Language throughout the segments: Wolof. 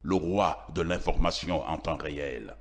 le roi de l'information en temps réel.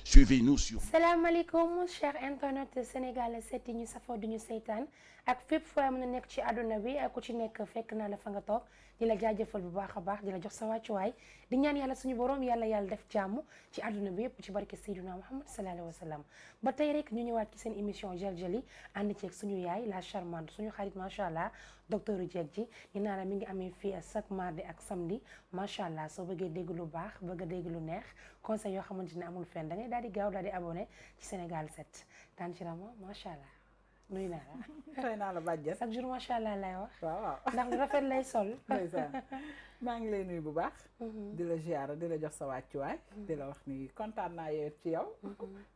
Suivez-nous sur... salaamaaleykum cher internet Sénégal 7 yi ñu safoo duñu seytaan ak fépp foo mën a nekk ci àdduna bi ku ci nekk fekk naa la fa nga toog di la jaajëfal bu baax a baax di la jox sa wàccuwaay di ñaan yàlla suñu borom yàlla def jàmm ci àdduna bi yëpp ci barke Seydina Muhammad sallallahu alayhi wa sallam ba tey rek ñu ñëwaat ci seen émission Jël Jëli ànd ceeg suñu yaay la charmante suñu xarit macha allah docteur Jeeg ji ñu naan la mi ngi amee fii chaque mardi ak samedi macha allah soo bëggee dégg lu baax bëgg a dégg lu neex conseil yoo xamante ne amul fenn da ngay daal di gaaw daal di abonné ci Sénégal 7 Tante Rama macha allah nuyu naa la. fay naa la bàjjen chaque jour macha allah lay wax. waaw ndax lu rafet lay sol. maa ngi lay nuyu bu baax. di la ziara di la jox sa wàccuwaay. di la wax ni kontaan naa yow ci yow.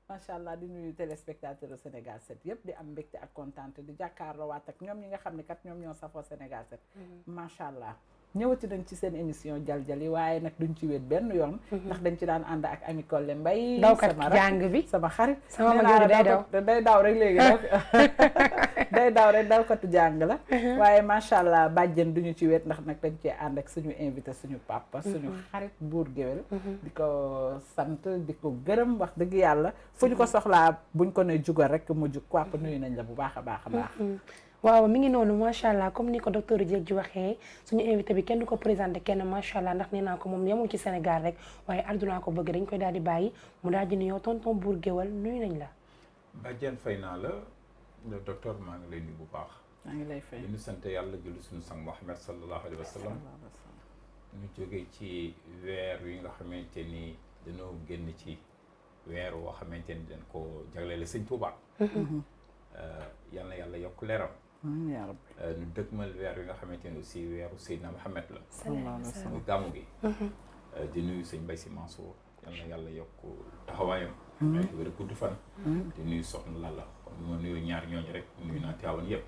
macha allah di nuyu téléspectateur u Sénégal 7 yëpp di am mbégte ak kontaante di jàkkaarloo waat ak ñoom ñi nga xam ne kat ñoom ñoo safoo Sénégal 7. macha allah. ñëwati dañ ci seen émission Jal Jali waaye nag duñ ci wéet benn yoon ndax dañ ci daan ànd ak Ami Collé Mbaye dawkat jàng bi sama xarit sama mag day daw rek léegi day daw rek dawkatu jàng la waaye macha allah bàjjen duñu ci wéet ndax nag dañ cee ànd ak suñu invité suñu papa suñu xarit buur géwél di ko sant di ko gërëm wax dëgg yàlla fu ñu ko soxlaa buñ ko ne jugal rek mu jug kwàpp nuyu nañ la bu baax a baax a baax waaw mi ngi noonu macha allah comme ni ko docteur Jeeg ji waxee suñu invité bi kenn du ko présenté kenn macha allah ndax nee naa ko moom yemul ci Sénégal rek waaye àdduna ko bëgg dañ koy daal di bàyyi mu daal di nuyoo tonton buur géwél nuyu nañ la. Badiane fay naa la docteur maa ngi lay nuyu bu baax. maa ngi lay fay di ñu sant yàlla julli suñu sang Muhammad sallallahu alayhi wa sallam. ñu jógee ci weer yi nga xamante ni dañoo génn ci weer woo xamante ni dañ ko jagleel sëñ Touba. yal na yàlla yokk leeram. yaa rabbi ñu dëgmal weer wi nga xamante ni aussi weeru Seydina Mohamed la. sallallahu alayhi wa sallam muy gàmmu gi. di nuyu sëñ Mbaye Sy Mansour yal na yàlla yokk taxawaayam. may ko wér gudd fan. di nuyu soxna Lalla kon ma nuyu ñaar ñooñu rek nuyu naa Tiwaawan yëpp.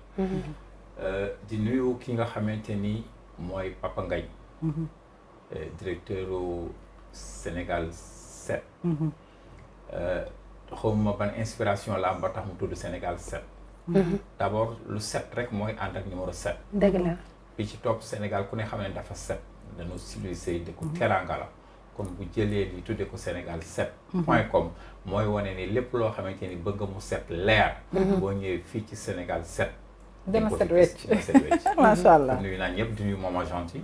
di nuyu ki nga xamante ni mooy Papa Ngagne. directeur Sénégal 7. xawma ban inspiration la am ba tax mu tudd Sénégal 7. d'abord lu 7 rek mooy ànd ak numéro 7. dëgg la bi ci topp Sénégal ku ne xam ne dafa 7 dañoo civilisé di ko teranga la kon bu jëlee li tuddee ko Sénégal 7 point com mooy wane ni lépp loo xamante ni bëgg mu set leer. boo ñëwee fii ci Sénégal 7. dama set wecc wecc macha allah nuyu naa ñëpp di nuyu Maman Gentil.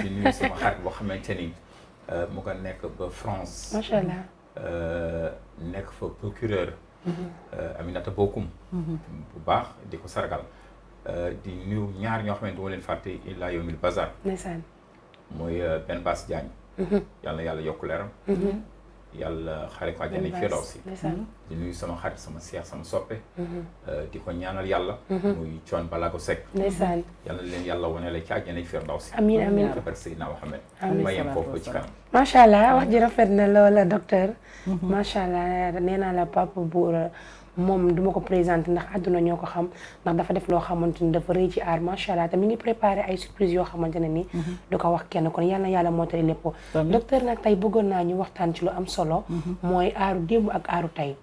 di nuyu sama xarit boo xamante ni mu nga nekk ba France. macha allah. nekk fa procureur Aminata Bokoum bu baax di ko sargal di nuyu ñaar ñoo xam ne du ma leen fàtte illa yawmil bazar ndeysaan mooy Ben Bass Diagne yàlla na yàlla yokk leeram yàlla xare ko àjjana firdawsi di nuyu sama xarit sama seex sama soppe di ko ñaanal yàlla muy Thione Ballago Seck ndeysaan yàlla leen yàlla wane la ci àjjana firdawsi amiin amiin ci barke Seydina Mohamed ma yem foofu ci kanam macha allah wax ji rafet na loola docteur macha allah nee naa la papa buur moom duma ko présenté ndax àdduna ñoo ko xam ndax dafa def loo xamante ni dafa rëy ci aar macha allah te mi ngi préparé ay surprise yoo xamante ne ni du ko wax kenn kon yal na yàlla mootali lépp docteur nag tey bëggoon naa ñu waxtaan ci lu am solo mooy aaru démb ak aaru tey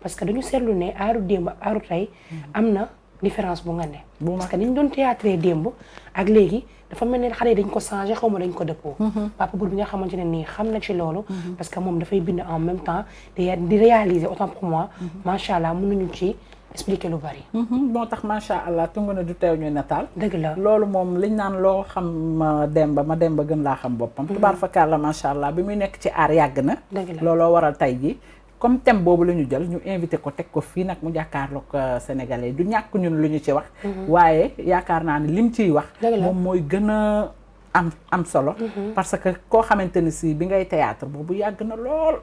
parce que dañu seetlu ne aaru démb ak aaru tey am na différence bu nga ne parce que niñ doon théâtre démb ak léegi dafa mel ne xale yi dañ ko changé xaw ma dañ ko dëppoo papa buur bi nga xamante ne nii xam na ci loolu parce que moom dafay bind en même temps di réaliser autant pour moi macha allah mën nañu ci expliquer lu bari moo tax macha allah tungu na du teew ñuy nataal dëgg la loolu moom liñ naan loo xam ma demba gën laa xam boppam tubaar fakkaar la macha allah bi muy nekk ci aar yàgg na looloo waral tey ji comme thème boobu la ñu jël ñu invité ko teg ko fii nag mu jàkkaarloog sénégalais du ñàkk ñun lu ñu ci wax waaye yaakaar naa ne lim ciy wax moom mooy gën a am solo parce que koo xamante ni si bi ngay théâtre boobu yàgg na lool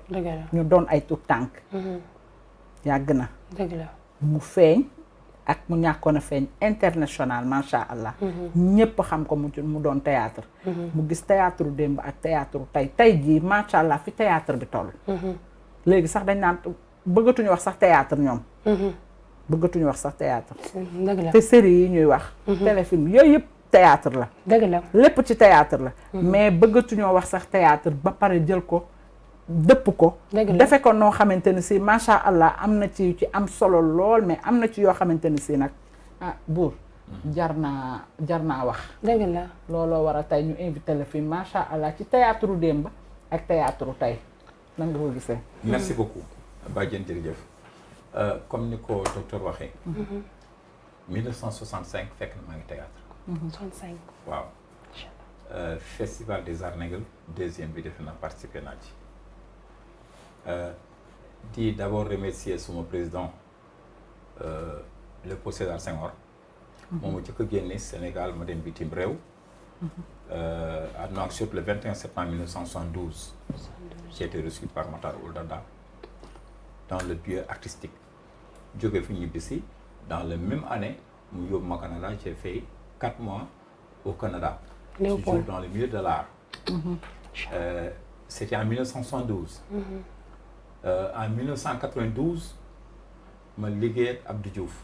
ñu doon ay tout tànk yàgg na mu feeñ ak mu ñàkkoon a feeñ international macha allah ñépp xam ko mu doon théâtre mu gis théâtre démb ak théâtre tey jii macha allah fi théâtre bi toll léegi sax dañ naan bëggatuñu wax sax théâtre ñoom bëggatuñu wax sax théâtre te série yi ñuy wax téléfilm yooyu yëpp théâtre la dëgg la lépp ci théâtre la mais bëggatuñoo wax sax théâtre ba pare jël ko dëpp ko defe ko noo xamante ni si macha allah am na ci am solo lool mais am na ci yoo xamante ni si nag ah buur jar naa wax dëgg la looloo war a tey ñu invité la fi macha allah ci théâtre démb ak théâtre tey nan nga ko gisee. merci beaucoup Badiane jërëjëf comme ni ko docteur waxee. 1965 fekk na maa ngi théâtre. 65. waaw. Festival des Arts Nègres deuxième bi defe naa participé naa ci. di d'abord remercier suma président Léopold Sédar Senghor. moom mu njëkk a génne Sénégal ma dem bitim réew. à Nouakchott le 21 septembre 1972. J'ai été reçu par Matar Ould Daddah dans le bureau artistique. jóge fi ñibbisi dans la même année mu yóbbu ma Canada j'ai fait 4 mois au Canada. toujours dans le milieu de l'art. C'était en 1972. En 1992 ma liggéey ak Abdou Diouf.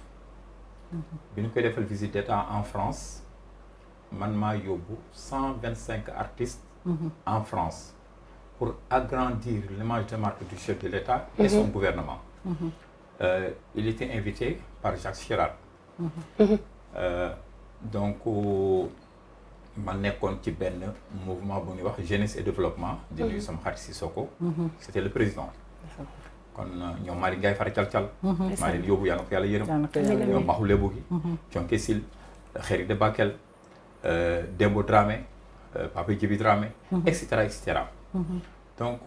bi ñu koy defal visite d'État en France man maa yóbbu 125 artistes. en France pour agrandir l'image de marque du chef de l'État et son gouvernement. Il était invité par Jacques Chirac. Donc ma nekkoon ci benn mouvement bu ñuy wax jeunesse et développement. di nuyu sama xarit Sissoko. C'était le président. kon ñoom Malick Ngaye Fara Calcal. maa leen yóbbu yàlla na ko yàlla yërëm. ñoom Maxu Lebu gi. Thionke Sil Xerik de Bakel. Dembo Dramé. Papa Djibi Dramé. et cetera et cetera. donc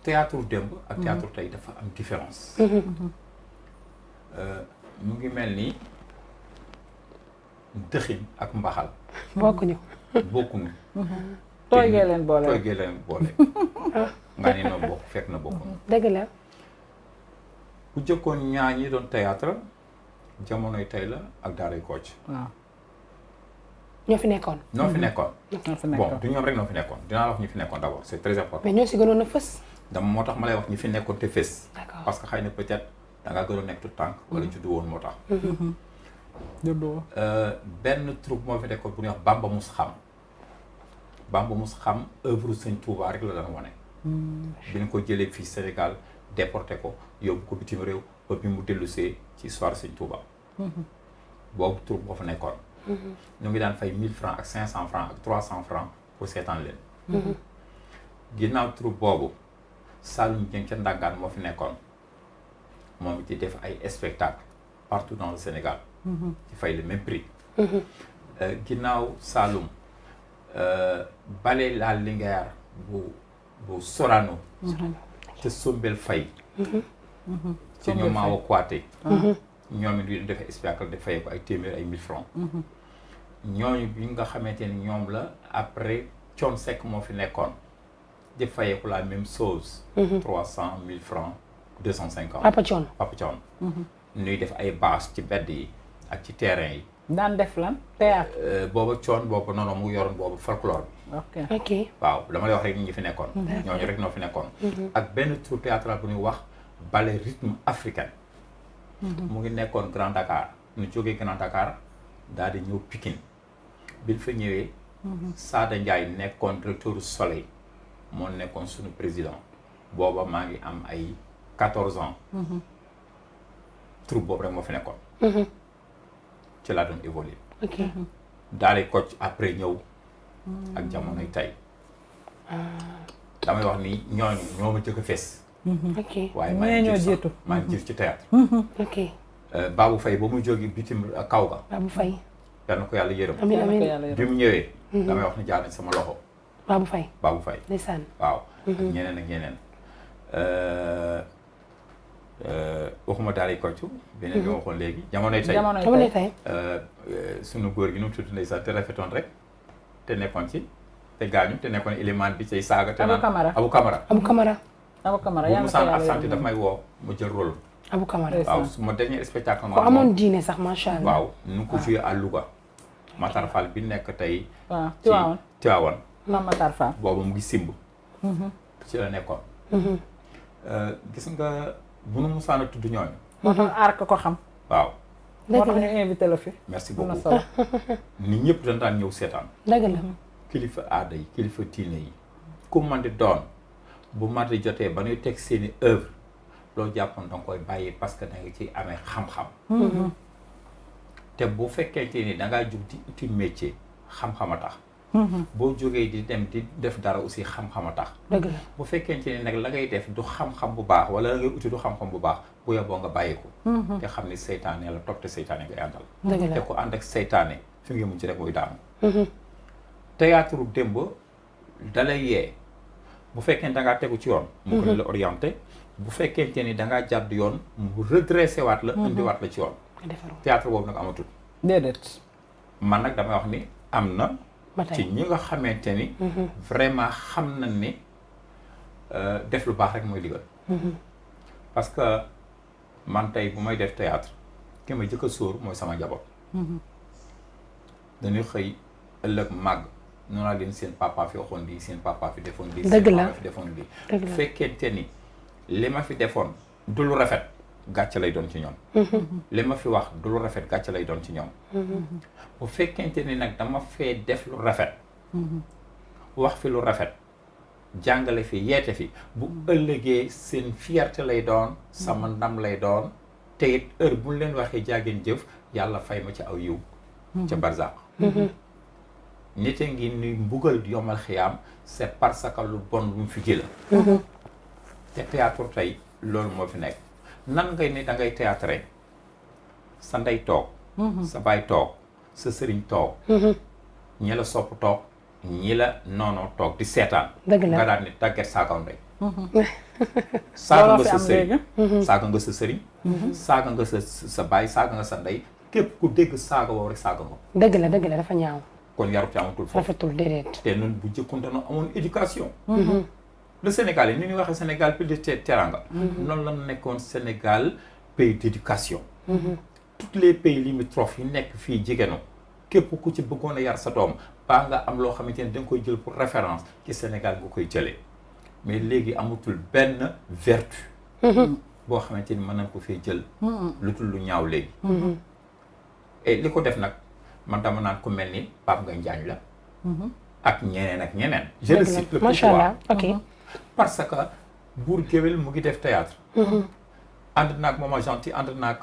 théâtre démb ak théâtre tey dafa am différence. mu ngi mel ni dëxin ak mbaxal. bokkuñu. tooy gee leen boole. tooy gee leen boole. nga ne noo bokk fekk na bokkuñu. dëgg la. bu jëkkoon ñaar ñi doon théâtre jamonoy tey la ak daaray Kocc. waaw. ñoo fi nekkoon. ñoo fi nekkoon. ñoo fi nekkoon bon du ñoom rek ñoo fi nekkoon dinaa la wax ñu fi nekkoon d'abord c'est très important. mais ñoo si gënoon a fës. dama moo tax ma lay wax ñi fi nekkoon te fës. d'accord parce que xëy na peut-être da ngaa gënoon nekk tout tànk wala juddu woon moo tax. juddoo. benn troupe moo fi nekkoon bu ñuy wax Bamba Mus Xam. Bamba Mus Xam œuvre Sëñ Touba rek la daan wane. bi ñu ko jëlee fii Sénégal déporté ko yóbbu ko bitim réew ba bi mu dellusee ci histoire Sëñ Touba. boobu troupe moo fa nekkoon. ñu ngi daan fay 1000 francs ak 500 francs ak 300 francs pour seetaan leen. ginnaaw troupe boobu Saloum Dieng ca Ndangaan moo fi nekkoon moom it di def ay spectacles partout dans le Sénégal. ci fay le même prix. ginnaaw Saloum Ballet la Linguère bu Sorano. te Sombel Faye. ci ñoom Maawa Kouaté. ñoom it ñu defee spectacle def fayee ko ay téeméer ay 1000 francs. ñooñu bi nga xamante ni ñoom la après Thione Seck moo fi nekkoon di fayee ko la même chose. 300 1000 francs 250. Papa Thione. Papa Thione. ñuy def ay bâche ci bedd yi ak ci terrain yi. daan def lan théâtre. booba Thione boobu noonu mu yoroon boobu folklore. ok. waaw dama lay wax rek ñi fi nekkoon. ñooñu rek ñoo fi nekkoon. ak benn troupe théâtral bu ñuy wax ballet rythme africain. mu ngi nekkoon Grand Dakar ñu jógee Grand Dakar daal di ñëw Pikine bi fa ñëwee. Sada Ndiaye nekkoon directeur du Soleil moo nekkoon suñu président booba maa ngi am ay 14 ans. troupe boobu rek moo fi nekkoon. ci laa doon évoluer. ok. daal di Kocc après ñëw. ak jamonoy tey. damay wax ni ñooñu ñoo ma jëkk a fees. ok. waaye maa ngi jiitu ci théâtre. ok. Babou Faye ba muy jógi bitim kaw ga. Babou Faye. yal na ko yàlla yërëm. amiin amiin. bi mu ñëwee. damay wax ni jaar nañ sama loxo. Babou Faye. Babou Faye. ndeysaan. waaw. ak ñeneen ak ñeneen. waxuma daal di Kocc. beneen bi ma waxoon léegi jamonoy tey. jamonoy tey. sunu góor gi nu mu tudd ndeysaan te rafetoon rek te nekkoon ci te gaañu te nekkoon élément bi cay saaga. te naan Abou Camara. Abou Camara. Abou Camara bu mu saan absenté daf may woo mu jël rôle. Abou Camara. waaw su ma dernier spectacle. ko amoon diine sax macha allah. waaw nu ko joué à Louga. Matar Fall bi nekk tey. waaw ci Tivaouane. Matar Fall. boobu mu ngi simb. ci la nekkoon. gis nga bu nu musaan a tudd ñooñu. moo tax aar ko xam. waaw. moo tax ñu invité la fi. merci beaucoup nit ñëpp dañ daan ñëw seetaan. dëgg la. kilifa aada yi kilifa diine yi. ku man di doon bu mardi jotee ba ñuy teg seeni œuvre loo jàppoon danga koy bàyyi parce que da nga ciy amee xam-xam. te bu fekkente ni da ngaa jug di uti métier xam-xam a tax boo jógee di dem di def dara aussi xam-xam a tax. dëgg la bu fekkente ni nag la ngay def du xam-xam bu baax wala la ngay uti du xam-xam bu baax bu yeboo nga bàyyi ko. te xam ni seytaane la topp te seytaane ngay àndal. dëgg la te ko ànd ak seytaane fi nga mujj rek mooy daanu. théâtre démb dalay yee bu fekkee da ngaa tegu ci yoon. mu ko la orienté bu fekkente ni da ngaa jàdd yoon mu redressé waat la. indiwaat la ci yoon. théâtre boobu nag amatul. déedéet. man nag damay wax ni am na. ci ñi nga xamante ni. vraiment xam nañ ni def lu baax rek mooy liggéey. parce que man tey bu may def théâtre ki ma jëkk a sóor mooy sama njaboot. dañuy xëy ëllëg màgg noonu laa leen seen papa fi waxoon lii seen papa fi defoon lii. dëgg la seen papa fi defoon lii. bu fekkente ni li ma fi defoon du lu rafet gàcce lay doon ci ñoom. li ma fi wax du lu rafet gàcce lay doon ci ñoom. bu fekkente ni nag dama fee def lu rafet. wax fi lu rafet. jàngale fi yeete fi bu ëllëgee seen fierté lay doon sama ndam lay doon te it heure bu leen waxee jaageen jëf yàlla fay ma ci aw yiw ca barzaq nit a ngi ni mbugal yomal xiyaam c'est parce que lu bon lu mu fi jëla te théâtre tey loolu moo fi nekk nan ngay ni da ngay théâtre sa ndey toog sa baay toog sa sëriñ toog ñi la sopp toog ñi la noonoo toog di seetaan. dëgg la nga daan ni tàgget saagaw ndey. saaga nga sa sëriñ. saaga nga sa sëriñ. saaga nga sa baay saaga nga sa ndey képp ku dégg saaga woo rek saaga nga. dëgg la dafa ñaaw. kon yarut amatul foofu rafetul déedéet. te ñun bu jëkkoon dañoo amoon éducation. le Sénégal yi ni ñuy waxee Sénégal pays de teranga. noonu la nekkoon Sénégal pays d'éducation. tous les pays limitrophes yi nekk fii jigéenu képp ku ci bëggoon a yar sa doom. baa nga am loo xamante ni da nga koy jël pour référence ci Sénégal nga koy jëlee mais léegi amatul benn vertu boo xamante ni mën nañ ko fee jël lu tul lu ñaaw léegi et li ko def nag man dama naan ku mel ni Pape Ngagne Diagne la ak ñeneen je le cite le machallah ok parce que Buur Géwél mu ngi def théâtre ànd naag Maman Gentil ànd naag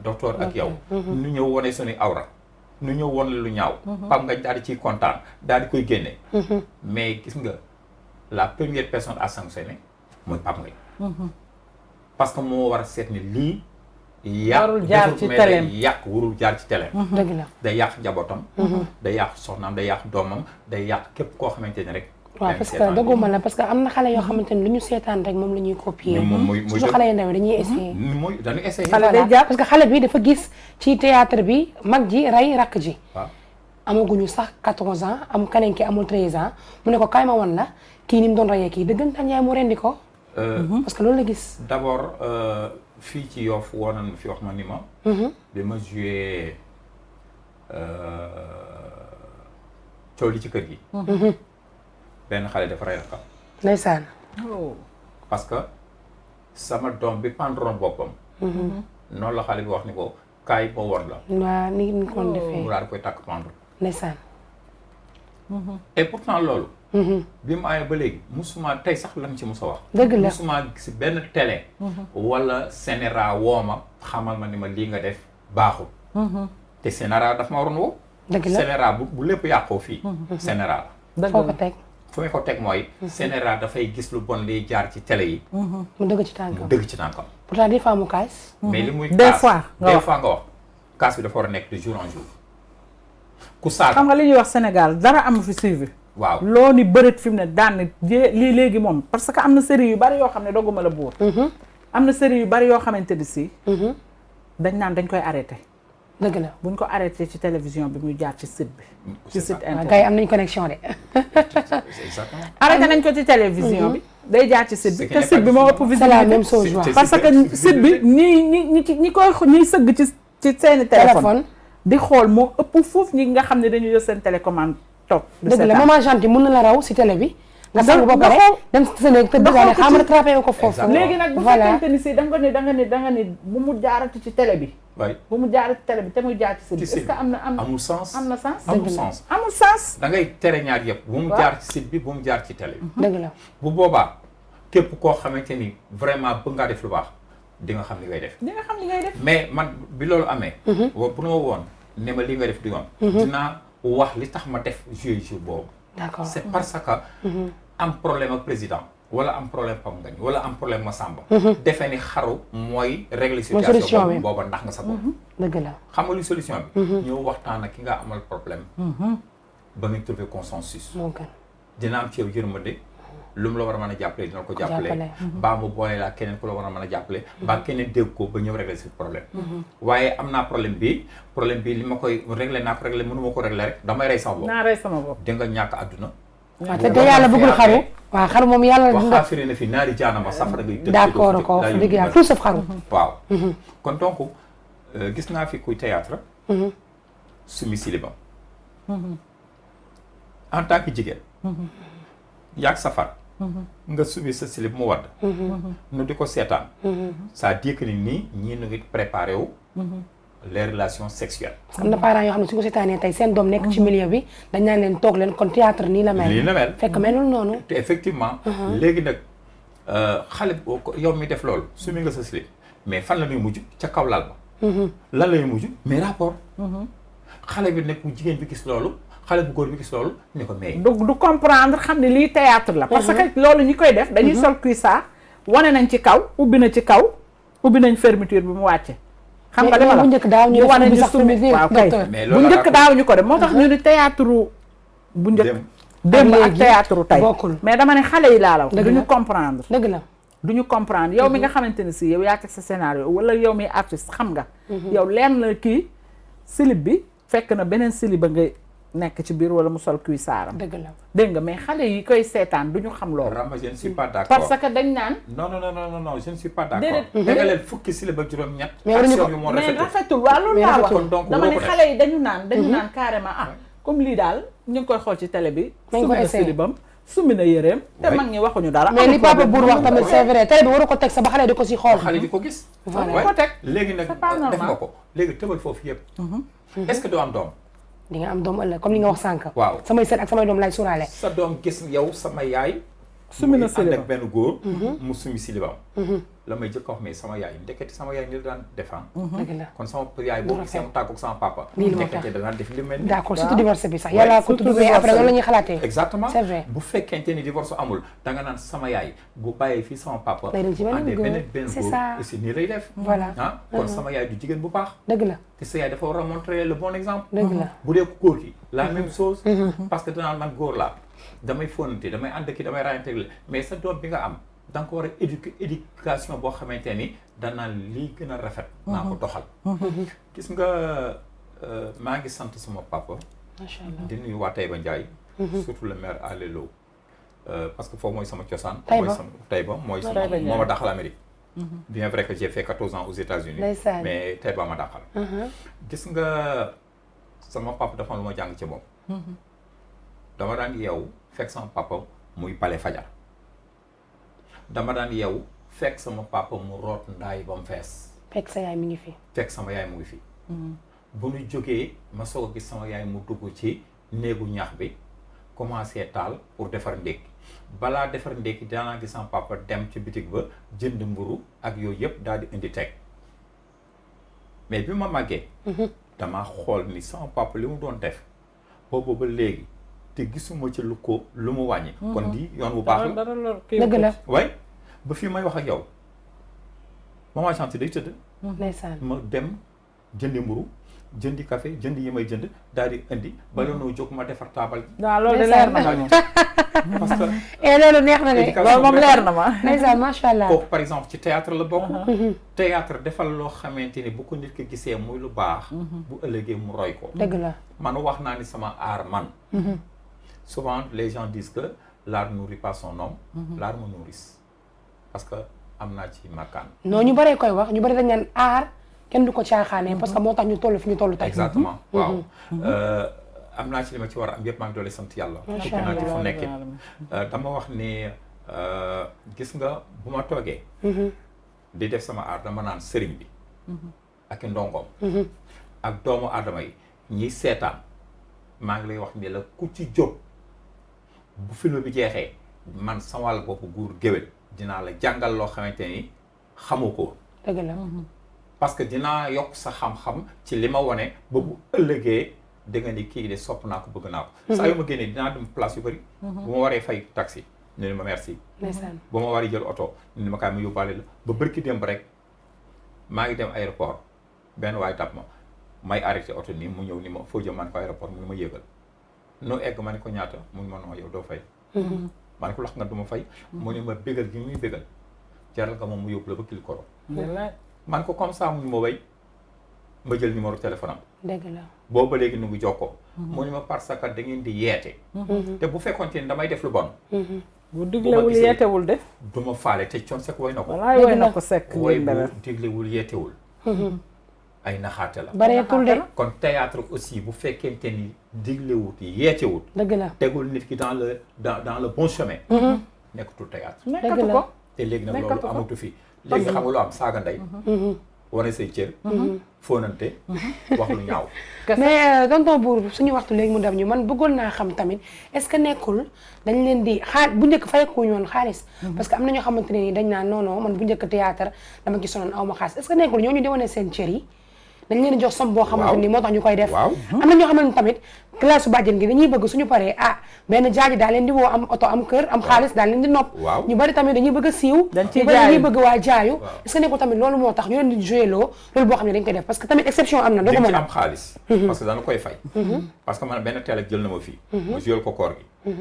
docteur ak yow nu ñëw wone suñuy awra nu ñëw woon lu ñaaw Pape Ngagne daal di ciy kontaan daal di koy génne mais gis nga la première personne à sanctionner mooy Pape Ngagne parce que moo war a seet ni lii warul jaar ci télé yàq warul jaar ci télé dëgg la day yàq njabootam day yàq soxnaam day yàq doomam day yàq képp koo xamante ni rek waaw parce que dëgguma la parce que am na xale yoo xamante ni lu ñu seetaan rek moom la ñuy copier surtout xale yu ndaw dañuy essayer mooy dañuy essayer parce que xale bi dafa gis ci théâtre bi mag ji rey rakk ji waaw amaguñu sax 14 ans am keneen ki amul 13 ans mu ne ko kaay ma wan la kii ni mu doon reyee kii dëggantaan yaay mu rendi ko parce que loolu la gis d'abord fii ci Yoff woonan ma fi wax ma ni ma bi ma joué coow li ci kër gi benn xale dafa rey rakam ndeysaan parce que sama doom bi pendron boppam noonu la xale bi wax ni ko kaay boo won la waaw ni ñu ko defee mu daal di koy takk pendre ndeysaan et pourtant loolu bi mu ayee ba léegi musuma tey sax lan ci musa wax dëgg la musuma gis benn télé wala Sénéra wooma xamal ma ni ma lii nga def baaxul te Sénéra daf ma waroon woo dëgg la Sénéra bu lépp yàqoo fii Sénéra la foo ko teg fu may ko teg mooy Sénéra dafay gis lu bon liy jaar ci télé yi mu dëgg ci tànkam mu dëgg ci tànkam pourtant des fois mu kaas mais li muy des fois nga wax kaas bi dafa war a nekk de jour en jour ku saaga xam nga li ñuy wax Sénégal dara amu fi suivi waaw loo ni bërët fi mu ne daan lii léegi moom parce que am na série yu bari yoo xam ne dogguma la buur am na série yu bari yoo xamante ni si dañ naan dañ koy arrêté dëgg la buñ ko arrêté ci télévision bi muy jaar ci site bi ci site internet gars yi am nañ connexion de exactement arrêté nañ ko ci télévision bi day jaar ci site bi te site bi moo ëpp c'est la même visibilité chose waaw parce que site bi ñi koy ñiy sëgg ci seeni téléphone di xool moo ëpp foofu ñi nga xam ne dañu jël seen télécommande toog dëgg la Maman Gentil mën na la raw si télé bi nga sang ba pare dem sa néeg te dëggaale xam nga rattrapé ko foofu léegi nag bu fekkente ni si da nga ne bu mu jaarati ci télé bi waay bu mu jaarati ci télé bi te muy jaar ci site bi est-ce que amul sens am na sens amul sens amul sens da ngay tere ñaar yëpp bu mu jaar ci site bi bu mu jaar ci télé bi dëgg la bu boobaa képp koo xamante ni vraiment bëgg ngaa def lu baax di nga xam li ngay def di nga xam li ngay def mais man bi loolu amee bu ma woon ne ma li nga def du yoon dinaa wax li tax ma def joué jour boobu. d'accord c'est parce que am problème ak président wala am problème Pam Ngagne wala am problème Massamba defee ni xaru mooy régler situation bi booba ndax nga sa bopp dëgg la xam nga lu solution bi ñëw waxtaan ak ki nga amal problème ba nga trouver consensus dina am ci yow yërmande lu mu la war a mën a jàppale dina ko jàppale baa mu boole laa keneen ku la war a mën a jàppale baa keneen dégg ko ba ñëw régler ce problème waaye am naa problème bi li ma koy régler naa ko régler mënu ma ko régler rek damay rey sama bopp naa rey sama bopp di nga ñàkk àdduna waaw te yàlla bëggul xaru waaw xaru moom yàlla waxaa firi na fi naari jaanama safara ngay tëdd d'accord ko wax dëgg yàlla tout sauf xaru waaw kon donc gis naa fi kuy théâtre sumi silibam en tant que jigéen yaag safar nga sumi sa silib mu wadd nu di ko seetaan ça dit que ni nii ñii nu ngi préparé wu les relations sexuelles. am na parents yoo xam ne su ko seetaanee tey seen doom nekk ci milieu bi dañ naan leen toog leen kon théâtre nii la mel. nii la mel fekk melul noonu. te effectivement. léegi nag xale yow mi def loolu sumi nga sa silib mais fan la ñuy mujj ca kaw lal ba. lan lay mujj mais rapport. xale bi nekk jigéen bi gis loolu. xale bu góor bi gis loolu ni ko may. du comprendre xam ne lii théâtre la. parce que loolu ñi koy def dañuy sol cuissard wane nañ ci kaw ubbi na ci kaw ubbi nañ fermeture bi mu wàcce. xam nga dama la bu njëkk daaw ñu wane ñu sumi waaw kay bu njëkk daaw ñu ko def moo tax ñu ni théâtre bu njëkk démb ak théâtre tey mais dama ne xale yi laa la wax duñu comprendre dëgg la duñu comprendre yow mi nga xamante ne si yow yaa teg sa scénario wala yow mi artiste xam nga yow leen la kii silib bi fekk na beneen silib ba nga nekk ci biir wala mu sol cuissard dëgg la dégg nga mais xale yi koy seetaan duñu xam loolu. Rama je ne suis pas d'accord parce que dañ naan. non je ne suis pas d'accord. da nga leen fukki silib ak juróom-ñett. mais rafetul waaw loolu laa wax dama ne xale yi dañu naan carrément comme lii daal ñu ngi koy xool ci télé bi. nañ ko essayé silibam summi na yëreem. te mag ñi waxuñu dara. mais li Papa Bour wax tamit c'est vrai télé bi waru ko teg sa ba xale di ko si xool. xale di ko gis. voilà ko teg léegi nag def nga ko léegi tëbal foofu yëpp. est-ce que doo am doom. di nga am doom ëllëg comme li nga wax sànq. waaw samay sët ak samay doom laay sóoraale. sa doom gis yow sama yaay. sumi na silibam ànd ak benn góor. mu sumi silibam. la may jëkk a wax mais sama yaay ndekete sama yaay ni la daan defaan. dëgg la kon sama yaay boo gisee mu tàggu sama papa. lii la ndekete da daan def li mel ni. d'accord surtout divorce bi sax yàlla ko tudd mais après loolu la ñuy xalaatee. exactement c'est vrai bu fekkente ni divorce amul da nga naan sama yaay bu bàyyee fii sama papa. day dem ci beneen góor c'est ça aussi nii lay def. voilà ah kon sama yaay du jigéen bu baax. dëgg la te sa yaay dafa war a montrer le bon exemple. dëgg la bu dee ku góor ki la même chose. parce que danaan man góor laa damay fóonante damay ànd ki damay rayanteeg mais sa doom bi nga am da nga ko war a éducation boo xamante ni danaan lii gën a rafet. naa ko doxal. gis nga maa ngi sant sama papa. macha allah di nuyu waa Taïba Ndiaye. surtout le maire Alé Lo parce que foofu mooy sama cosaan. Taïba mooy sama moo ma dàqal Amérique. bien vrai que j'ai fait 14 ans aux États-Unis mais Taïba ma dàqal. gis nga sama papa dafa lu ma jàng ci moom. dama daan yeewu fekk sama papa muy bale fajar. dama daan yeewu fekk sama papa mu root ndaay ba mu fees. fekk sa yaay mi ngi fi. fekk sama yaay mu ngi fi. bu ñu jógee ma soog a gis sama yaay mu dugg ci néegu ñax bi commencé taal pour defar ndékki balaa defar ndékki daanaa gis sama papa dem ci bitig ba jënd mburu ak yooyu yëpp daal di indi teg mais bi ma màggee. damaa xool ni sama papa li mu doon def boobu ba léegi te gisuma ci lu mu wàññi. kon di yoon bu baax la dëgg la. waaye ba fii may wax ak yow maman Chanté day tëdd. ndeysaan ma dem jëndi mburu jëndi café jëndi yi may jënd daal di indi bala noo jóg ma defar taabal gi. waaw loolu de leer na ma parce que. loolu neex na de. loolu moom leer na ma. ndeysaan macha allah. kooku par exemple ci théâtre la bokk. théâtre defal loo xamante ni bu ko nit ki gisee muy lu baax. bu ëllëgee mu roy ko. dëgg la man wax naa ni sama aar man. souvent les gens disent que l'art nourrit pas son homme. l'art me nourrit parce que am naa ci makkaan. non ñu bëree koy wax ñu bëri dañ naan aar kenn du ko caaxaanee parce que moo tax ñu toll fi ñu toll tey. exactement waaw. am naa ci li ma ci war a am yëpp maa ngi doole sant yàlla. macha allah ci fu nekkee dama wax ni gis nga bu ma toogee. di def sama aar dama naan sëriñ bi. ak i ndongoom. ak doomu aadama yi ñiy seetaan maa ngi lay wax ni la ku ci jóg bu film bi jeexee man sama wàll bopp guur géwél dinaa la jàngal loo xamante ni xamu ko. dëgg la. parce que dinaa yokk sa xam-xam ci li ma wone ba bu ëllëgee dégg nga ni kii de sopp naa ko bëgg naa ko saa yu ma génnee dinaa dem place yu bëri bu ma waree fay taxi ñu ne ma merci bu ma waree jël oto ñu ne ma kaay ma yóbbaale la ba bërki démb rek maa ngi dem aéroport benn waaye tab ma may arrêté oto nii mu ñëw ni ma foo jëm man ko aéroport mu ne ma yéegal noo egg ma ne ko ñaata mu ne ma non yow doo fay ma ne ko lax nga du ma fay mu ne ma bégal gi muy bégal jaral nga moom mu yóbbu la ba Kilikoro man ko comme ça mu ma way ma jël numéro téléphone am dëgg la boobu ba léegi nu ngi jokkoo mu ne ma parce que da ngeen di yeete te bu fekkoonte ni damay def lu bon bu diglewul yeetewul de du ma faale te Thione Seck way na ko walaay way na ko Seck way bu diglewul yeetewul ay naxaate la bareetul de kon théâtre aussi bu fekkente ni diglewut yeetewut dëgg la tegul nit ki dans le bon chemin nekkatul théâtre nekkatu ko te léegi nag loolu amatu fi léegi xam nga lu am saaga ndey wane say cër fóonante wax lu ñaaw mais tonton Bour suñu waxtu léegi mu dam ñu man bëggoon naa xam tamit est-ce que nekkul dañ leen di bu njëkk fayekuñu woon xaalis parce que am na ñoo xamante ne ni dañ naan non non man bu njëkk théâtre dama ci sonoon aw ma xaalis est-ce que nekkul ñooñu di wane seen cër yi dañ leen jox somme boo xamante ni moo tax ñu koy def am na ñoo xamante tamit classe bàjjen gi dañuy bëgg suñu paree benn jaaji daal leen di woo am oto am kër am xaalis daal leen di nopp ñu bari tamit dañuy bëgg a siiw ñu bari dañuy bëgg waa jaayu est-ce que nekkul tamit loolu moo tax ñu leen di joué loo loolu boo xam ne dañ koy def parce que tamit exception am na doo ko mën a am xaalis parce que dana koy fay parce que man benn teel ak jël na ma fii ma joué ko koor gi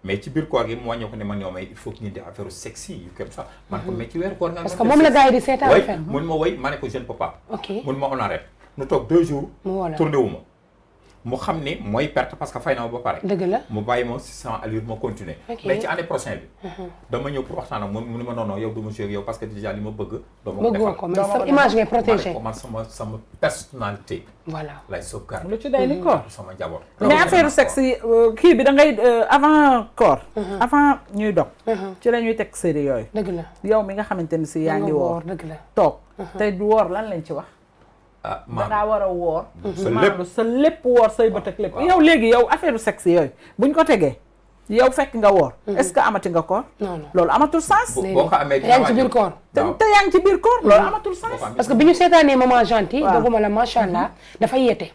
mais ci biir koor gi mu wàññi ko ne man ñoo may il faut que ñu def affaire sexy yu comme ça man ko mais ci weeru koor nga parce que moom la gars yi di seetaan affaire mun ma woy ma ne ko je ne peux pas ok mun ma on arrête nu toog 2 jours tourné wu ma mu xam ni mooy perte parce que fay na ma ba pare dëgg la mu bàyyi ma sans allure ma continuer mais ci année prochaine bi dama ñëw pour waxtaan ak moom mu ne ma non non yow du ma jouer ak yow parce que déjà li ma bëgg doo ma ko defal ko mais sa image ngay protégé man sama personnalité voilà lay sauvegarde lu ci day ni koor sama njaboot mais affaire sexe kii bi da ngay avant koor avant ñuy dog ci la ñuy teg série yooyu dëgg la yow mi nga xamante ni si yaa ngi woor dëgg la toog tey du woor lan lañ ci wax dangaa war a woor sa lépp woor say bët ak lépp yow léegi yow affaire sexe yooyu buñ ko tegee yow fekk nga woor est-ce que amati nga koor loolu amatul sens boo ko amee yaa ngi ci biir koor te yaa ngi ci biir koor loolu amatul sens parce que bi ñu seetaanee maman Gentille doguma la macha allah dafa yeete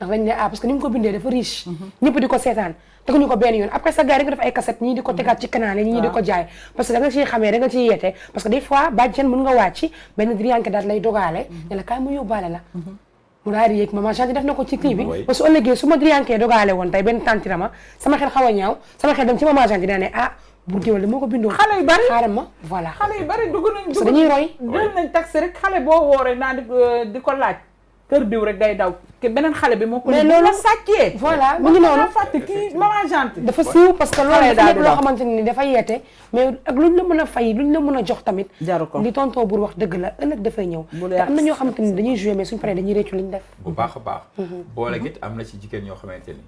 ndax dañ ne parce que ni mu ko bindee dafa riche ñëpp di ko seetaan teguñu ko benn yoon après sa gars yi nga def ay cassette ñii di ko tegaat ci canal yi ñii di ko jaay parce que da nga ciy xamee da nga ciy yeete parce que des fois bàjjen mën nga wàcc benn drianke daal lay dogaale ne la kaay mu yóbbaale la mu daal di yéeg maman Gentille def na ko ci clip bi ba su ëllëgee su ma driankee dogaale woon tey benn tantirama sama xel xaw a ñaaw sama xel dem ci maman Gentille dina ne bu géwél moo ko bindoo xale yu bari xaaral ma voilà xale yu bari dugg nañ parce que dañuy roy jël nañ taxi rek xale boo wooree naa di ko laaj kër diw rek day daw beneen xale bi moo ko mais loolu sàccee voilà mu ngi noonu fàtte kii maman Gentille dafa siiw parce que loolu dafa nekk loo xamante ni dafa yeete mais ak luñ la mën a fay luñ la mën a jox tamit jaru ko li tonton Bour wax dëgg la ëllëg dafay ñëw te am na ñoo xamante ni dañuy joué mais suñu paree dañuy réccu liñ def bu baax a baax boole git am na ci jigéen ñoo xamante ni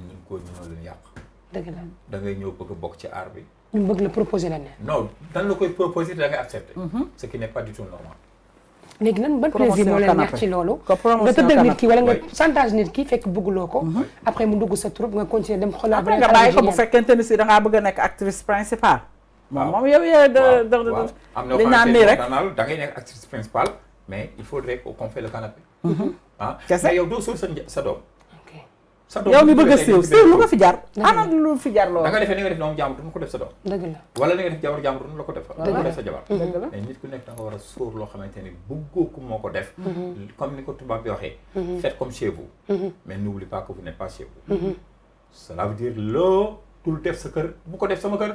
ñun góor ñu ñoo leen yàq dëgg la da ngay ñëw bëgg a bokk ci art bi ñu bëgg la proposer la ne non dan la koy proposer da ngay accepter ce qui n'est pas du tout normal léegi lan ban plaisir moo leen neex ci loolu nga tëddal nit ki wala nga chantage nit ki fekk bëgguloo ko après mu dugg sa troupe nga continuer dem xoolal après nga bàyyi ko bu fekkente ni si da ngaa bëgg a nekk actrice principale moom yow am na li naan nii rek da ngay nekk actrice principale mais il faudrait qu'on fait le canapé kese mais yow doo sóor sa doom yow mi bëgg a siiw lu ko fi jar ana lu fi jar loolu da nga defee ni nga def doomu jàmbur du ma ko def sa doom dëgg la wala li nga def jabar jàmbur du la ko def du ko def sa jabar mais nit ku nekk da nga war a sóor loo xamante ni bëggoo ko moo ko def comme ni ko tubaab bi waxee faites comme chez vous mais n'oubliez pas que vous n'êtes pas chez vous cela veut dire loo tul def sa kër bu ko def sama kër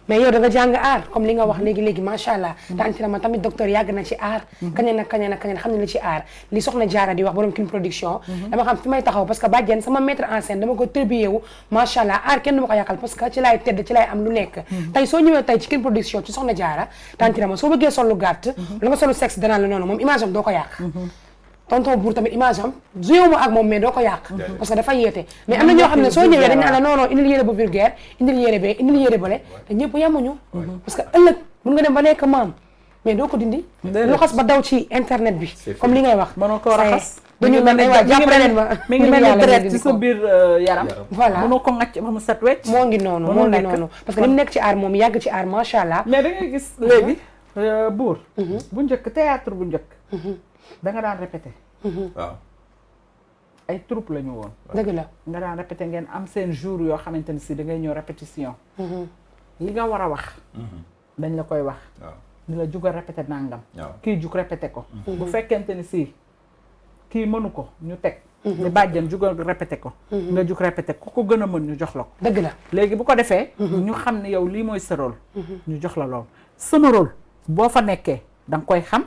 mais yow da nga jàng art comme li nga wax léegi macha allah te ma tamit docteur yàgg na ci art kañe na xam ne la ci art li soxna Jaara di wax borom King Production dama xam fi may taxaw parce que bàjjen sama maître en scène dama ko tribuyé wu macha allah art kenn du ma ko yàqal parce que ci laay tedd ci laay am lu nekk tey soo ñëwee tey ci King Production ci soxna Jaara tantira ma soo bëggee sol lu gàtt la nga solu sexe danaa la noonu moom image am doo ko yàq tonton Bour tamit image am joué ma ak moom mais doo ko yàq parce que dafa yeete mais am na ñoo xam ne soo ñëwee dañ naan la non non indil yére bu vulgaire indil yére bee indil yére bële te ñëpp yamuñu parce que ëllëg mun nga dem ba nekk maam mais doo ko dindi lu xas ba daw ci internet bi comme li ngay wax mënoo ko raxas dañu mel ne waa jàppale leen ma mi ngi mel ni deret ci sa biir yaram voilà mënoo ko ngacc ba mu set wecc moo ngi noonu parce que li mu nekk ci aar moom yàgg ci aar macha allah mais da ngay gis léegi Bour bu njëkk théâtre bu njëkk da nga daan répété waaw ay troupe la ñu woon. dëgg la nga daan répété ngeen am seen jour yoo xamante ni si da ngay ñëw répétition. li nga war a wax. dañ la koy wax. ni la jug a répété nangam. kii jug répété ko. bu fekkente ni si kii mënu ko ñu teg. ni bàjjen jug a répété ko. nga jug répété ku ko gën a mën ñu jox la ko. dëgg la léegi bu ko defee. ñu xam ne yow lii mooy sa rôle. ñu jox la lool sama rôle boo fa nekkee da nga koy xam.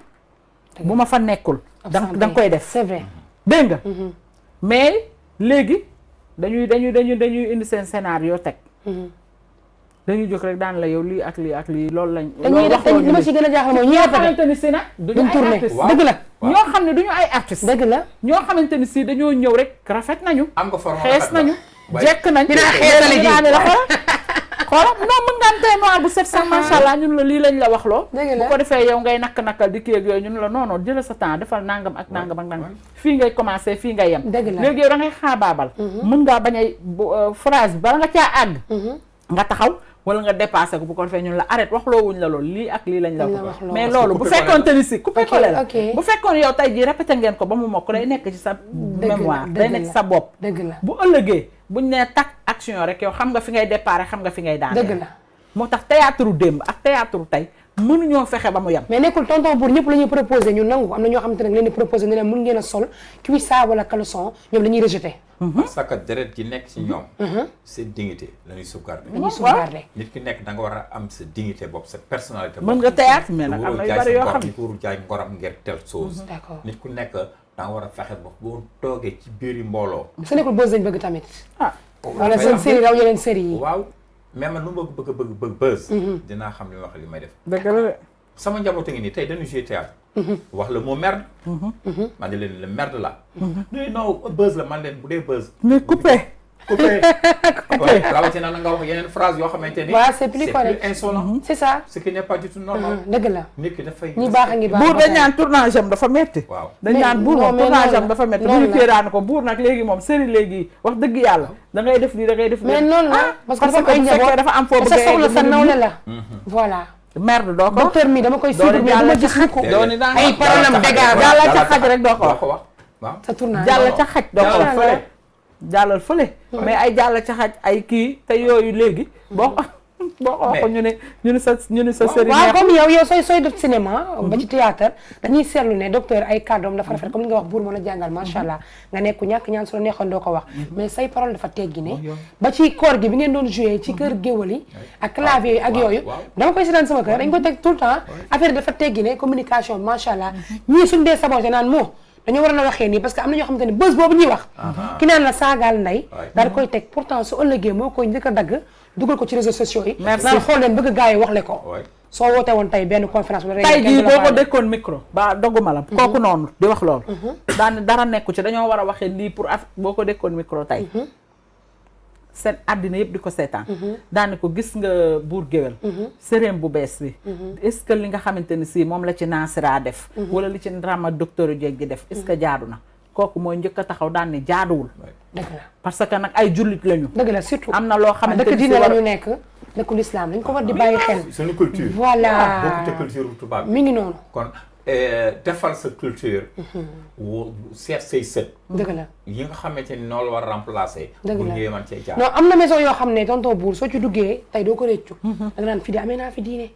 bu ma fa nekkul. da nga koy def c'est vrai. dégg nga. mais léegi dañuy indi seen scénario teg. dañuy jóg rek daan la yow lii ak lii ak lii loolu lañ. loolu wax li ma ci gën a jaaxal mooy ñi xamante ni si nag duñu ay artiste dëgg la ñoo xam ne duñu ay artiste dëgg la ñoo xamante ni si dañoo ñëw rek rafet nañu. am nga forme xees nañu jekk nañ. dinaa xeesale ji la xoolal non mën nga am tey noir bu set sax macha allah ñun la lii lañ la wax loo. bu ko defee yow ngay nakk-nakkal di kii ak yooyu ñun la non non jëlal sa temps defal nangam ak nangam ak nangam fii ngay commencé fii ngay yem. léegi yow da ngay xaabaabal. mën ngaa bañ a phrase bi bala nga caa àgg. nga taxaw wala nga dépassé ko bu ko defee ñun la arrête waxloo wuñ la loolu lii ak lii lañ la wax mais loolu bu fekkoon te ni si coupé collé la bu fekkoon yow tey jii répété ngeen ko ba mu mokk day nekk ci sa mémoire day nekk ci sa bopp dëgg la bu ëllëgee buñ nee tak action rek yow xam nga fi ngay déparé xam nga fi ngay daanee dëgg la moo tax théâtre démb ak théâtre tey mënuñoo fexe ba mu yem mais nekkul tonton Bour ñëpp la ñuy proposé ñu nangu am na ñoo xamante ne leen di proposé ne leen mën ngeen a sol cuissard wala caleçon ñoom dañuy rejeté parce que deret ji nekk ci ñoom seen dignité la ñuy sauvegarder dañuy sauvegarder nit ki nekk da nga war a am sa dignité bopp sa personnalité mën nga théâtre mais nag am na yu bari yoo xam ne ko warul jaay ngoram ngir telle chose d'accord nit ku nekk da nga war a fexe ba boo toogee ci biir mbooloo su nekkul buzz dañ bëgg tamit ah wala seen série raw yeneen série yi waaw mais man lu ma bëgg buzz dinaa xam li ma wax li may def dëgg la sama njaboot a ngi nii tey dañu jouer théâtre wax la moo merde man di leen le merde la non buzz la man leen bu dee buzz mais coupé rawatina na nga wax yeneen phrase yoo xamante ni waaw c'est plus correct c'est plus insolent c'est ça ce qui n'est pas du tout normal dëgg la nit ki dafay ñi baax a ngi baax buur dañ naan tournage am dafa metti waaw dañ naan buur moom tournage am dafa metti bu ñu kéeraan ko buur nag léegi moom série léegi wax dëgg yàlla da ngay def lii da ngay def lii mais noonu la parce que dafa am ay njaboot dafa am foo bëgg sa soxla sa nawle la voilà merde doo ko docteur mi dama koy suivre mais dama gis ko ay problème dégâts jàll ca xaj rek doo ko wax waaw sa tournage jàll ca xaj doo ko wax fële jàllal fële mais ay jàll ca xaj ay kii te yooyu léegi boo ko waxoon ñu ne sa série waaw comme yow sooy def cinéma ba ci théâtre dañuy seetlu ne docteur ay kàddoom dafa rafet comme li nga wax buur mën a jàngal macha allah nga nekku ñàkk ñaan su la neexoon doo ko wax mais say parole dafa teggi ne ba ci koor gi bi ngeen doon joué ci kër géwël yi ak clavier yi ak yooyu dama koy seetaan sama kër dañ ko teg tout le temps affaire dafa teggi ne communication macha allah ñii suñ dee saboté naan moo dañoo war a waxee nii parce que am na ñoo xamante ne bës boobu ñuy wax ki naan la saagaal nday daal koy teg pourtant su ëllëgee moo koy njëkk a dagg dugal ko ci réseaux sociaux yi naan xool leen bëgg gars yi wax le ko soo wootee woon tey benn conférence bu tey jii boo ko dékkoon micro ba dogguma la kooku noonu di wax loolu daan dara nekku ci dañoo war a waxee lii pour boo ko dékkoon micro tey seen àddina yëpp di ko seetaan daane ko gis nga buur géwél séréem bu bees bi est-ce que li nga xamante ni si moom la ci Nasira def wala li ci drama docteur Dieg gi def est-ce que jaadu na kooku mooy njëkk a taxaw daan ne jaaduwul dëgg la parce que nag ay jullit lañu dëgg la surtout am na loo xamante dëkk diine la ñu nekk dëkku l'islam dañ ko war di bàyyi xel suñu culture voilà bokkute culture tubaab mi ngi noonu kon defal sa culture seet say sët dëgg la yi nga xamante ni noonu la war a remplacer dëgg bu la ñëwee man cee jaar non am na maison yoo xam ne tonton Bour soo ci duggee tey doo ko réccu da nga naan fii de amee naa fi diine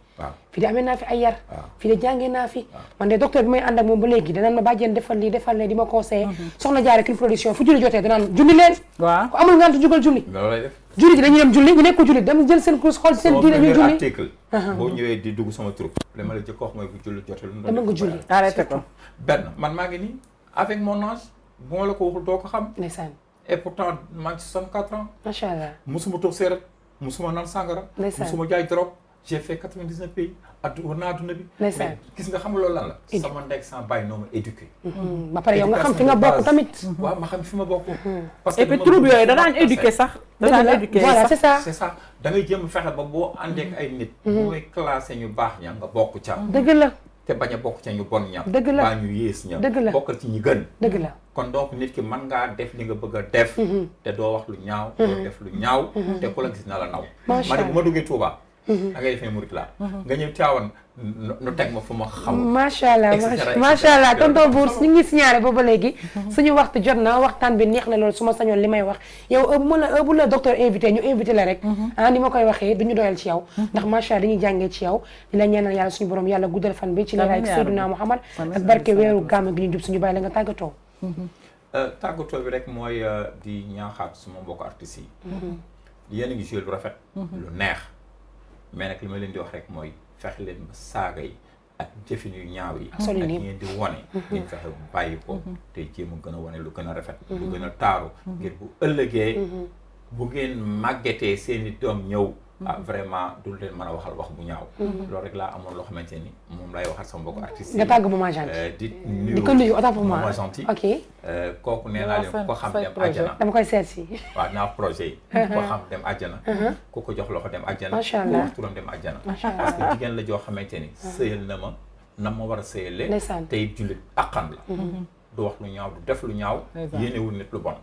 fii de amee naa fi ay yar fii de jàngee naa fi man de docteur bi may ànd ak moom ba léegi danaan ma bàjjeen defal lii defal lee di ma conseillé soxna jaare King Production fu julli jotee danaan julli leen waaw ku amul ngant jugal julli loolu lay def julli ji dañuy dem julli ñu nekk julli dem jël seen course xool seen diine ñu julli article boo ñëwee di dugg sama troupe li ma la jëkk wax mooy bu julli jotee lu dama nga julli arrêté ko benn man maa ngi nii avec mon âge bu ma la ko waxul doo ko xam ndeysaan et pourtant maa ngi ci 64 ans macha allah musuma toog séeréer musuma naan sàngara musuma jaay drogue j'ai fait 99 pays war naa adduna bi mais gis nga xam loolu lan la sama ndek sama bàyyi noo ma éduqué ba pare yow nga xam fi nga bokk tamit waaw ma xam fi ma bokk parce que et puis troupe yooyu da daan éduqué sax da daan éduqué voilà c'est ça c'est ça da ngay jéem fexe ba boo àndee ak ay nit bu may classé ñu baax ña nga bokk ca dëgg la te bañ a bokk ca ñu bon ña dëgg la baa ñu yées ña dëgg la bokkal ci ñi gën dëgg la kon donc nit ki mën ngaa def li nga bëgg a def te doo wax lu ñaaw doo def lu ñaaw te ku la gis na la naw man bu ma duggee Touba da ngay defee murit laa nga ñëw Tiwaawan nu teg ma fu ma xam macha allah macha allah tonton Bour ñu ngi signaler booba léegi suñu waxtu jot na waxtaan bi neex na loolu su ma sañoon li may wax yow bu la docteur invité ñu invité la rek ni ma koy waxee duñu doyal ci yow ndax macha allah dañuy jàngee ci yow di la ñaanal yàlla suñu borom yàlla guddal fan bi ci leer ak Seydina Muhammad ak barke weeru gàmm gi ñu jub suñu bàyyi la nga tàggatoo tàggatoo bi rek mooy di ñaaxaat suma mbokk artistes yi yéen a ngi joué lu rafet lu neex mais nag li ma leen di wax rek mooy fexe leen ba saaga yi ak jëfin yu ñaaw yi ak ngeen di wane ngeen fexe bàyyi ko te jéem a gën a wane lu gën a rafet lu gën a taaru ngir bu ëllëgee bu ngeen màggetee seeni doom ñëw vraiment du leen mën a waxal wax bu ñaaw loolu rek laa amoon loo xamante ni moom lay waxal sama mbokk artiste nga tàgg Maman Gentil di ko nuyu autant pour moi Maman Gentil ok kooku nee naa leen ko xam dem àjjana dama koy seet si waaw naa projet yi ko xam dem àjjana ku ko jox loxo dem àjjana macha allah ku wax turam dem àjjana parce que jigéen la joo xamante ni sëyal na ma war a sëyalee tey jullit àqan la du wax lu ñaaw du def lu ñaaw yéenewul nit lu bon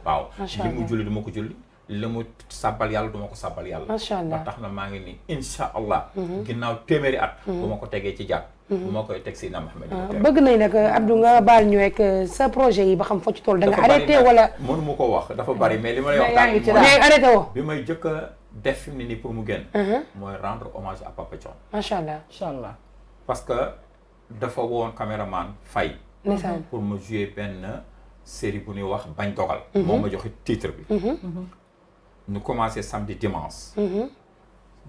waaw li mu julli du ma ko julli li mu sàbbal yàlla du ma ko sàbbal yàlla macha allah ba tax na maa ngi ni insha allah ginnaaw téeméeri at bu ma ko tegee ci jàpp bu ma koy teg si na Mouhamed bëgg nañ nag Abdou nga baal ñu rek sa projet yi ba xam foo ci toll da nga arrêté wala mënu ma ko wax dafa bari mais li ma lay wax mais arrêté woo bi may jëkk a def fi mu ne nii pour mu génn mooy rendre hommage à Papa Thione macha allah incha allah parce que dafa woon caméraman Faye pour ma jouer benn série bu ñuy wax bañ dogal moo ma joxe titre bi ñu commencé samedi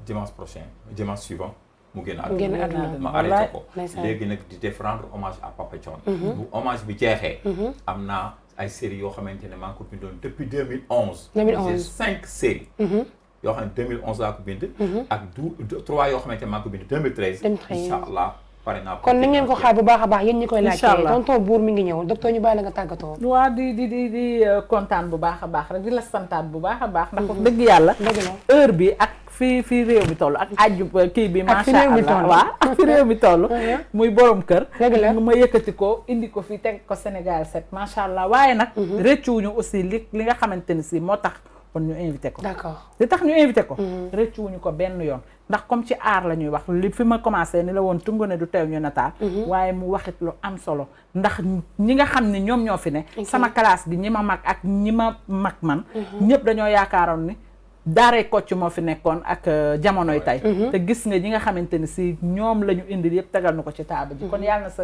dimanche prochain dimanche suivant mu génn àdduna ma arrêté ko léegi nag di def rendre hommage à Papa Thione bu hommage bi jeexee am naa ay séries yoo xamante ne maa ngi ko bindoon depuis 2011 j'ai 5 séries yoo xam ne 2011 laa ko bind ak 3 yoo xamante ne maa ngi ko bind 2013 incha allah pare naa kon ni ngeen ko xaar bu baax a baax yéen ñi koy laajte tonton Bour mi ngi ñëw docteur ñu bàyyi la nga tàggatoo waa di kontaan bu baax a baax rek di la santaat bu baax a baax ndax wax dëgg yàlla heure bi ak fii réew mi toll ak aju kii bi macha allah waaw ak fi réew mi toll muy borom kër ma yëkkati ko indi ko fii teg ko Sénégal 7 macha allah waaye nag rëccuwuñu aussi li nga xamante ni si moo tax kon ñu invité ko d'accord li tax ñu invité ko rëccuwuñu ko benn yoon ndax comme ci aar la ñuy wax li fi ma commencé ni la woon tungu ne du teew ñu nataal waaye mu waxit lu am solo ndax ñi nga xam ne ñoom ñoo fi ne sama classe bi ñi ma mag ak ñi ma mag man ñëpp dañoo yaakaaroon ni daaray Kocc moo fi nekkoon ak jamonoy tey te gis nga ñi nga xamante ni si ñoom la ñu indil yëpp tegal na ko ci taaba ji kon yàlla na sa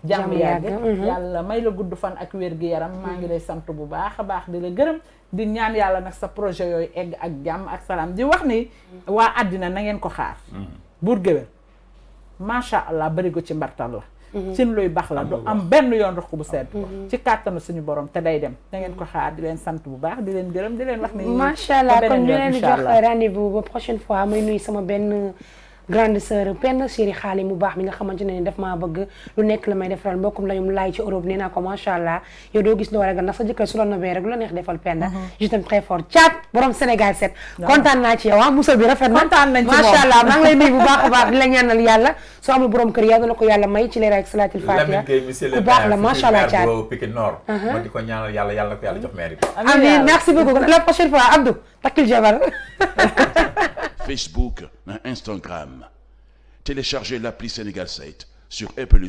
jàmm yàgg yàlla may la gudd fan ak wér gi yaram maa ngi lay sant bu baax a baax di la gërëm di ñaan yàlla nag sa projet yooyu egg ak jàmm ak salaam di wax ni waa àddina na ngeen ko xaar Bour Gueweul macha allah bari ko ci mbartal la cin luy baax la du am benn yoon ruq bu sedd ci kàttanu suñu borom te day dem da ngeen ko xaar di leen sant bu baax di leen gërëm di leen wax ni macha allah kon ñu leen di jox rendez-vous ba prochaine fois may nuyu sama benn grande sœur benn chéri xaali mu baax mi nga xamante ne daf maa bëgg lu nekk la may defaral mbokkum lañum laay ci Europe nee naa ko macha allah yow doo gis loo ragal ndax sa jëkkër su la nobee rek lu la neex defal penda je t'aime très fort caat borom Sénégal 7 kontaan naa ci yow musal bi rafet na kontaan nañ ci moom macha allah maa ngi lay nuyu bu baax a baax di la ñaanal yàlla soo amul borom kër yàlla na ko yàlla may ci leer ak salaatul fatiha ku baax la macha allah caat Pikine Nord ma di ko ñaanal yàlla ko yàlla jox maire bi amiin merci beaucoup la prochaine fois Abdou takkil jabar Facebook, Instagram. Téléchargez l'appli Sénégal 7 sur Apple